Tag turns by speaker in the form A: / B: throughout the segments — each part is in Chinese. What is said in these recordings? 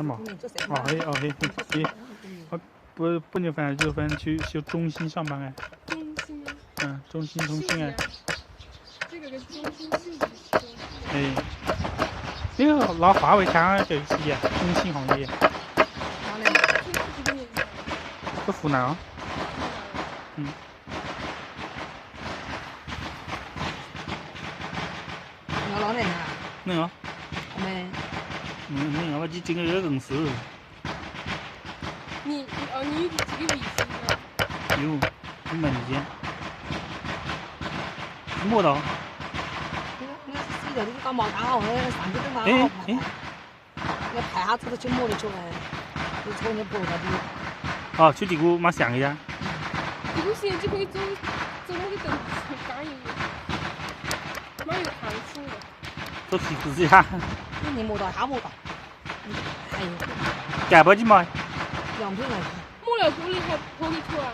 A: 干嘛？我不牛分热分去中心上班哎。
B: 中心。
A: 中心通信哎。
B: 这个跟中心性质是中心。
A: 哎，那个拿华为枪就一起中心行业。
B: 哪里？
A: 在湖南啊。
C: 要哪年啊？
A: 能啊。
C: 没。
A: 能啊，我整个公司。
B: 你有几个笔芯呢？
A: 有，你门间。摸到。
C: 你洗掉你搞毛干好，那上去等它好排。你排下子都去摸得出来，你从你脖子里。
A: 哦，去地股买香烟。
B: 地股现在就可以走那个灯干一点，蛮有弹性的。
A: 走提自己哈。
C: 你摸到，他摸到。哎呦。
A: 干不起嘛。
C: 2瓶来。
B: 摸了锅里还破得出啊？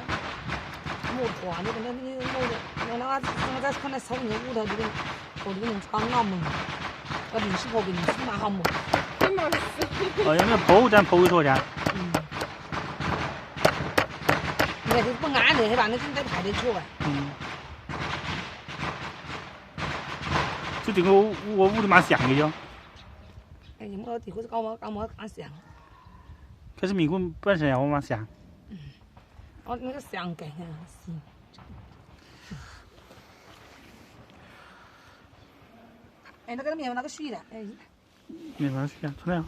C: 摸破啊！你摸着，我在看那抽你屋头这个，我这个人刚好摸，我临时破给临时蛮好摸。
B: 真蛮死。
A: 有没有破绽破一坨噻？
C: 那就是不安的，是吧？那真得排得出来。
A: 就这个我屋里蛮像的哟。
C: 哎，你摸地或者搞么干像。
A: 可是迷糊本身我蛮像。
C: 那个像更行。哎，那个面那个水呢？哎。
A: 面包水啊，出来啊。